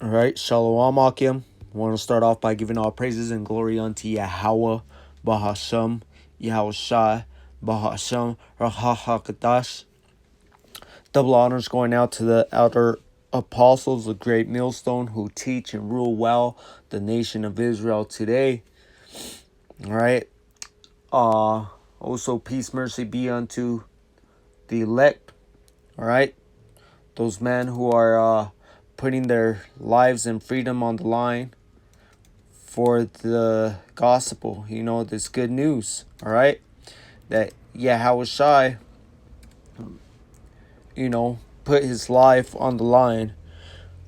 All right, Shalom Akim. Want to start off by giving all praises and glory unto Yahweh, Bahasham, Yahweh Shai, Bahasham, Rahahakadash. Double honors going out to the elder apostles, the great millstone, who teach and rule well the nation of Israel today. All right. Also, peace, mercy be unto the elect. All right. Those men who are putting their lives and freedom on the line for the gospel, this good news, all right? That Yahweh Shai, put his life on the line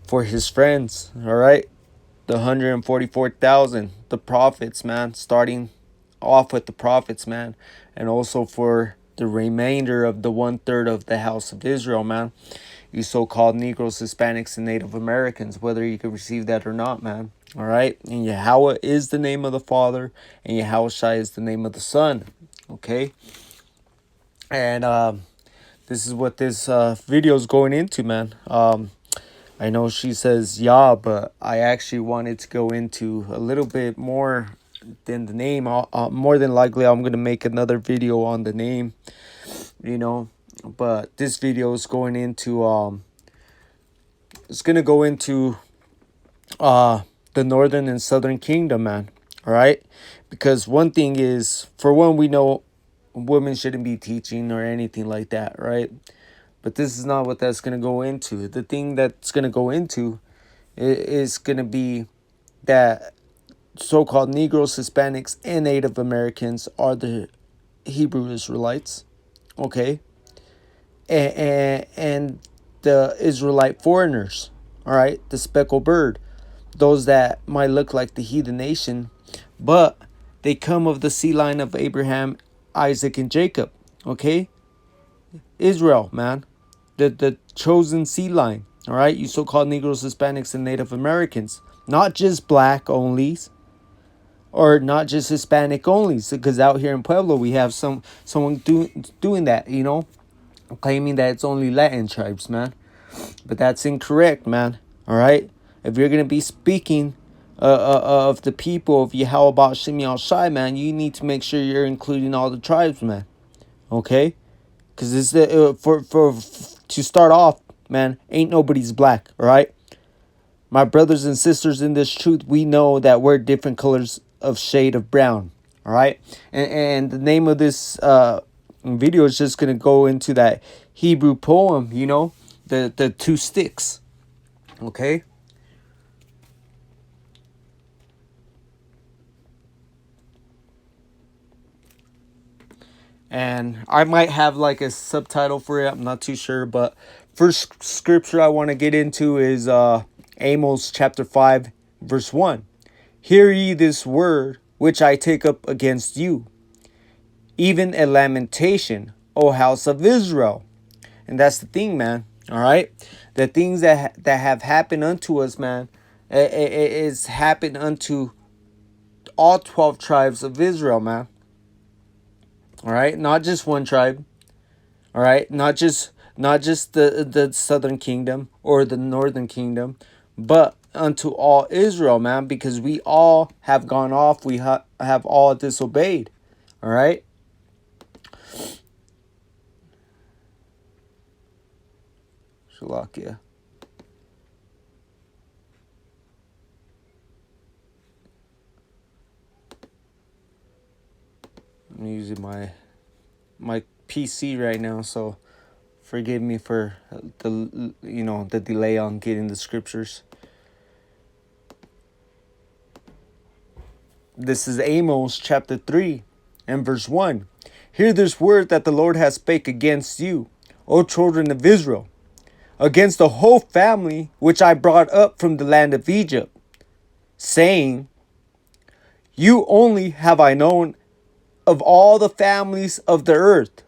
for his friends, all right? The 144,000, the prophets, man, starting off with the prophets, man, and also for the remainder of the 1/3 of the house of Israel, man. You so-called Negroes, Hispanics, and Native Americans, whether you can receive that or not, man. All right? And Yahweh is the name of the Father, and Yahweh Shai is the name of the Son. Okay? And this is what this video is going into, man. I know she says Yah, but I actually wanted to go into a little bit more than the name. More than likely, I'm going to make another video on the name, But this video is going into it's gonna go into the northern and southern kingdom, man. All right, because one thing is, for one, we know women shouldn't be teaching or anything like that, right? But this is not what that's gonna go into. The thing that's gonna go into is gonna be that so-called Negroes, Hispanics, and Native Americans are the Hebrew Israelites, okay? And the Israelite foreigners, all right, the speckled bird, those that might look like the heathen nation, but they come of the seed line of Abraham, Isaac, and Jacob, okay? Israel, man, the chosen seed line, all right? You so-called Negroes, Hispanics, and Native Americans, not just black onlys, or not just Hispanic onlys, because out here in Pueblo we have someone doing that, claiming that it's only Latin tribes, man. But that's incorrect, man. All right? If you're going to be speaking of the people of Yahweh Ba'Shem Yahweh Shai, man, you need to make sure you're including all the tribes, man. Okay? Because this for to start off, man, ain't nobody's black, all right? My brothers and sisters in this truth, we know that we're different colors of shade of brown, all right? And the name of this video is just going to go into that Hebrew poem, the two sticks, okay? And I might have like a subtitle for it, I'm not too sure, but first scripture I want to get into is Amos chapter 5 verse 1. Hear ye this word which I take up against you, even a lamentation, O house of Israel. And that's the thing, man. All right, the things that have happened unto us, man, it's happened unto all 12 tribes of Israel, man. All right, not just one tribe. All right, not just the southern kingdom or the northern kingdom, but unto all Israel, man, because we all have gone off. We have all disobeyed. All right. Shalakia. I'm using my PC right now, so forgive me for the delay on getting the scriptures. This is Amos chapter 3 and verse 1. Hear this word that the Lord has spake against you, O children of Israel, against the whole family which I brought up from the land of Egypt, saying, you only have I known of all the families of the earth.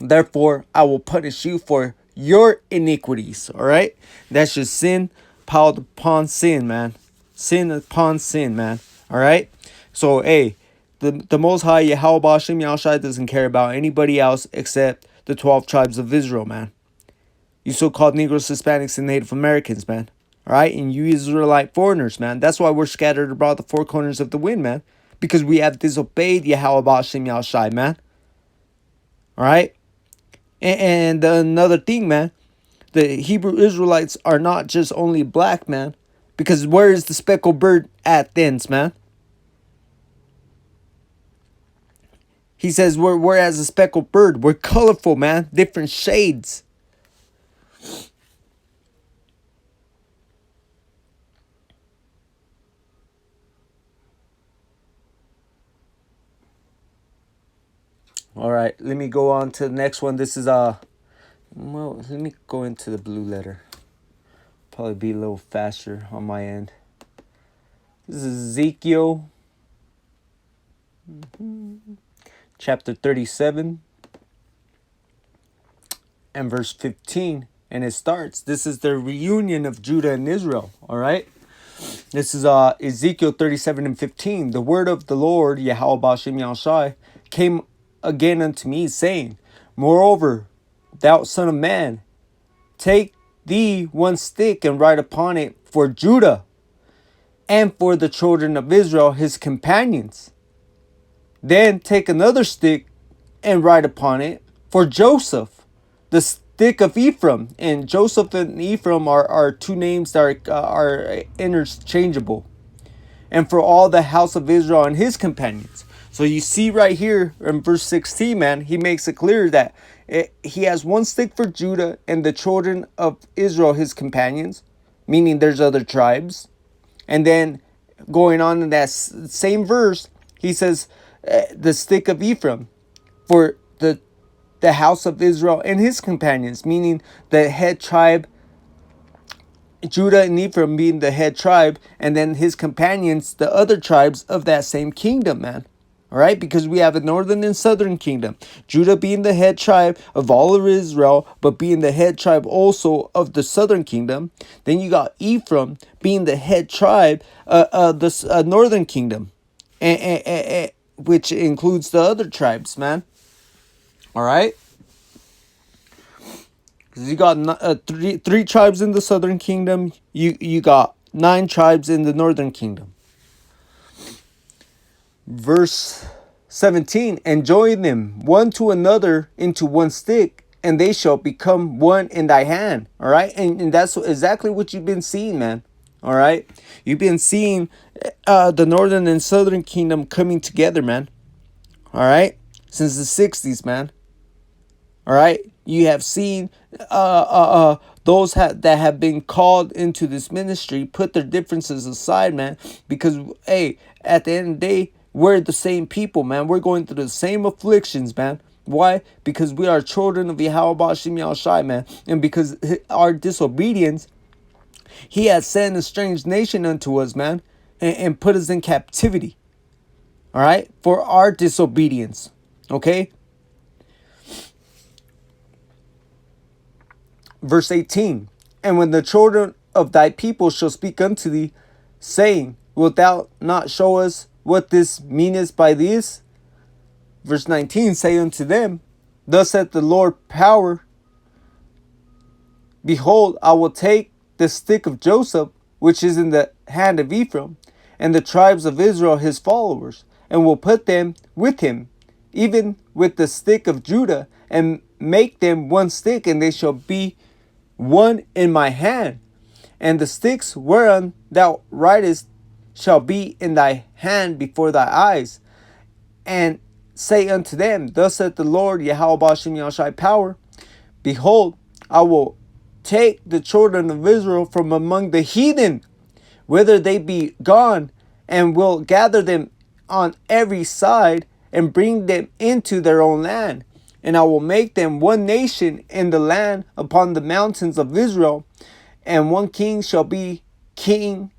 Therefore, I will punish you for your iniquities. All right? That's just sin piled upon sin, man. Sin upon sin, man. All right? So, hey, the Most High, Yahweh Ba'Shem Yahweh Shai, doesn't care about anybody else except the 12 tribes of Israel, man. You so-called Negroes, Hispanics, and Native Americans, man. All right, and you Israelite foreigners, man. That's why we're scattered abroad the four corners of the wind, man. Because we have disobeyed Yahweh Ba'ashem Yahushai, man. All right? And another thing, man. The Hebrew Israelites are not just only black, man. Because where is the speckled bird at thence, man? He says we're as a speckled bird. We're colorful, man. Different shades. All right, let me go on to the next one. This is well, let me go into the blue letter. Probably be a little faster on my end. This is Ezekiel chapter 37 and verse 15. And it starts, this is the reunion of Judah and Israel. All right. This is Ezekiel 37 and 15. The word of the Lord, Yahweh Ba'ashem Yahushai, came again unto me, saying, Moreover, thou son of man, take thee one stick and write upon it for Judah and for the children of Israel, his companions. Then take another stick and write upon it for Joseph, the stick of Ephraim. And Joseph and Ephraim are two names that are interchangeable. And for all the house of Israel and his companions. So you see right here in verse 16, man, he makes it clear that he has one stick for Judah and the children of Israel, his companions, meaning there's other tribes. And then going on in that same verse, he says the stick of Ephraim for the house of Israel and his companions, meaning the head tribe, Judah and Ephraim being the head tribe, and then his companions, the other tribes of that same kingdom, man. All right, because we have a northern and southern kingdom. Judah being the head tribe of all of Israel, but being the head tribe also of the southern kingdom. Then you got Ephraim being the head tribe of the northern kingdom, which includes the other tribes, man. All right, because you got three tribes in the southern kingdom. You got 9 tribes in the northern kingdom. Verse 17, and join them one to another into one stick, and they shall become one in thy hand. All right, and that's exactly what you've been seeing, man. All right, you've been seeing the northern and southern kingdom coming together, man. All right, since the 60s, man. All right, you have seen those that have been called into this ministry put their differences aside, man, because hey, at the end of the day, we're the same people, man. We're going through the same afflictions, man. Why? Because we are children of Yahweh Ba'ashem Yahushai, man. And because our disobedience, he has sent a strange nation unto us, man, and put us in captivity. All right? For our disobedience. Okay? Verse 18. And when the children of thy people shall speak unto thee, saying, Wilt thou not show us what this meaneth by this? Verse 19, say unto them, Thus saith the Lord power, Behold, I will take the stick of Joseph, which is in the hand of Ephraim, and the tribes of Israel his followers, and will put them with him, even with the stick of Judah, and make them one stick, and they shall be one in my hand. And the sticks whereon thou writest shall be in thy hand before thy eyes. And say unto them, Thus saith the Lord, Yahweh Ba'ashem Yahushai power, Behold, I will take the children of Israel from among the heathen, whither they be gone, and will gather them on every side, and bring them into their own land. And I will make them one nation in the land upon the mountains of Israel, and one king shall be king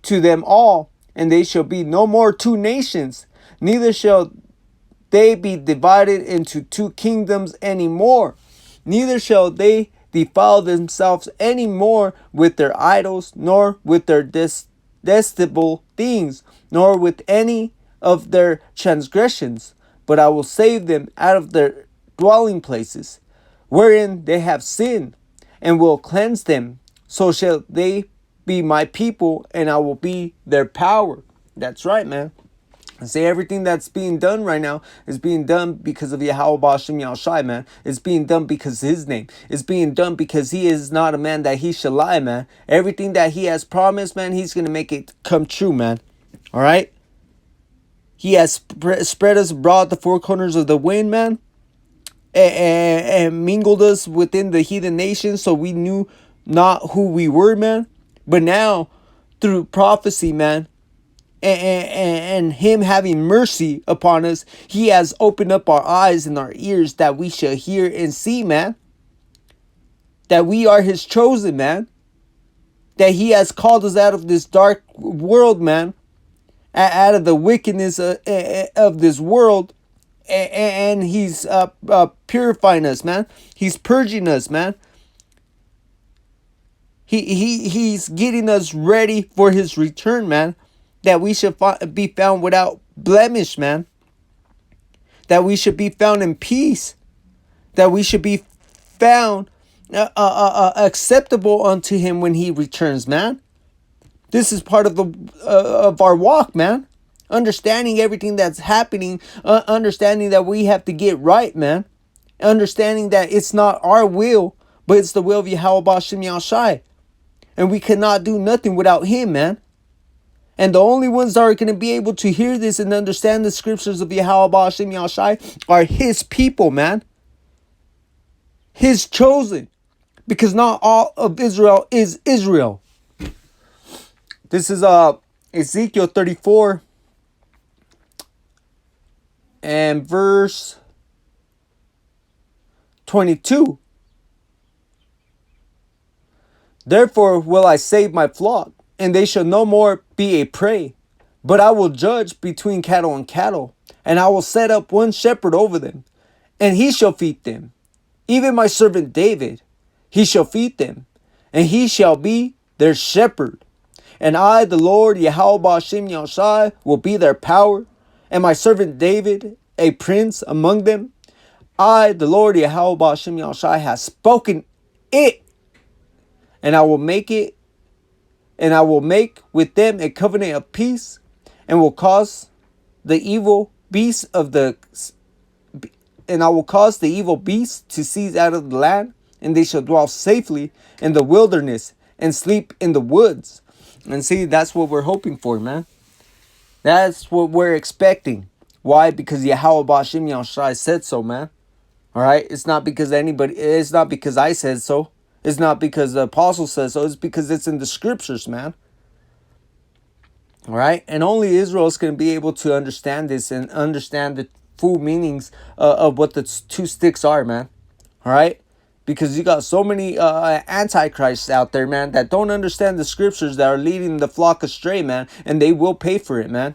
to them all, and they shall be no more 2 nations, neither shall they be divided into 2 kingdoms any more, neither shall they defile themselves any more with their idols, nor with their detestable things, nor with any of their transgressions, but I will save them out of their dwelling places, wherein they have sinned, and will cleanse them. So shall they be my people, and I will be their power. That's right, man. And say everything that's being done right now is being done because of Yahweh Ba'ashem Yahushai, man. It's being done because of his name. It's being done because he is not a man that he shall lie, man. Everything that he has promised, man, he's going to make it come true, man. All right? He has spread us abroad the four corners of the wind, man. And mingled us within the heathen nations, so we knew not who we were, man. But now, through prophecy, man, and him having mercy upon us, he has opened up our eyes and our ears that we shall hear and see, man. That we are his chosen, man. That he has called us out of this dark world, man. Out of the wickedness of this world. And he's purifying us, man. He's purging us, man. He's getting us ready for his return, man. That we should be found without blemish, man. That we should be found in peace. That we should be found acceptable unto him when he returns, man. This is part of the of our walk, man. Understanding everything that's happening, understanding that we have to get right, man. Understanding that it's not our will, but it's the will of Yahweh Ba'ashem Yahushai. And we cannot do nothing without him, man. And the only ones that are going to be able to hear this and understand the scriptures of Yahweh Ba'ashem Yahushai are his people, man. His chosen. Because not all of Israel is Israel. This is Ezekiel 34 and verse 22. Therefore will I save my flock, and they shall no more be a prey. But I will judge between cattle and cattle, and I will set up one shepherd over them, and he shall feed them. Even my servant David, he shall feed them, and he shall be their shepherd. And I, the Lord, Yahweh Ba'ashem Yahushai, will be their power, and my servant David, a prince among them. I, the Lord, Yahweh Ba'ashem Yahushai, has spoken it. And I will make with them a covenant of peace, and will cause the evil beasts to cease out of the land, and they shall dwell safely in the wilderness and sleep in the woods. And see, that's what we're hoping for, man. That's what we're expecting. Why? Because Yahweh Ba'ashem Yahushai said so, man. All right? It's not because I said so. It's not because the apostle says so. It's because it's in the scriptures, man. All right? And only Israel is going to be able to understand this and understand the full meanings of what the two sticks are, man. All right? Because you got so many antichrists out there, man, that don't understand the scriptures, that are leading the flock astray, man. And they will pay for it, man.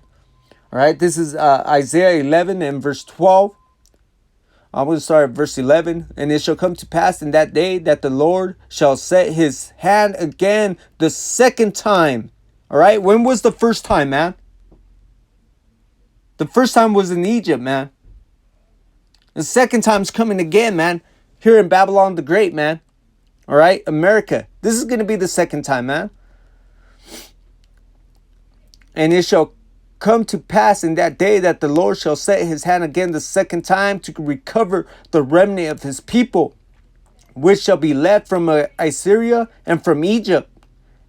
All right? This is Isaiah 11 and verse 12. I'm going to start at verse 11. And it shall come to pass in that day that the Lord shall set his hand again the second time. All right? When was the first time, man? The first time was in Egypt, man. The second time's coming again, man. Here in Babylon the Great, man. All right? America. This is going to be the second time, man. And it shall come to pass in that day that the Lord shall set his hand again the second time to recover the remnant of his people, which shall be left from Assyria and from Egypt,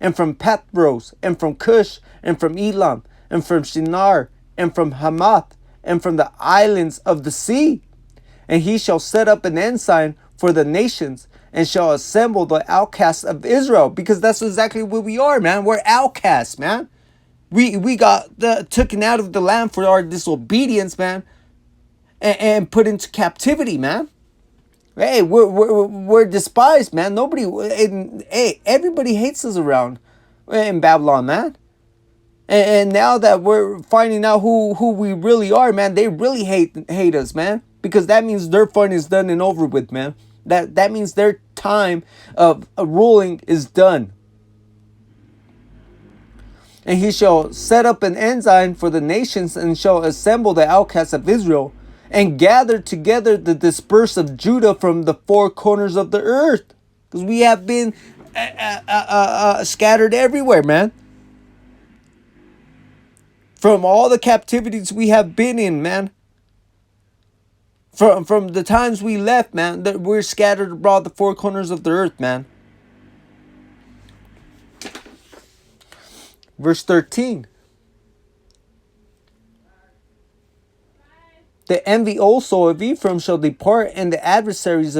and from Pathros, and from Cush, and from Elam, and from Shinar, and from Hamath, and from the islands of the sea. And he shall set up an ensign for the nations, and shall assemble the outcasts of Israel. Because that's exactly what we are, man. We're outcasts, man. We got taken out of the land for our disobedience, man, and put into captivity, man. Hey, we're despised, man. Everybody hates us around in Babylon, man. And now that we're finding out who we really are, man, they really hate us, man, because that means their fun is done and over with, man. That means their time of ruling is done. And he shall set up an ensign for the nations, and shall assemble the outcasts of Israel, and gather together the dispersed of Judah from the four corners of the earth. Because we have been scattered everywhere, man. From all the captivities we have been in, man. From the times we left, man, that we're scattered abroad the four corners of the earth, man. Verse 13. The envy also of Ephraim shall depart, and the adversaries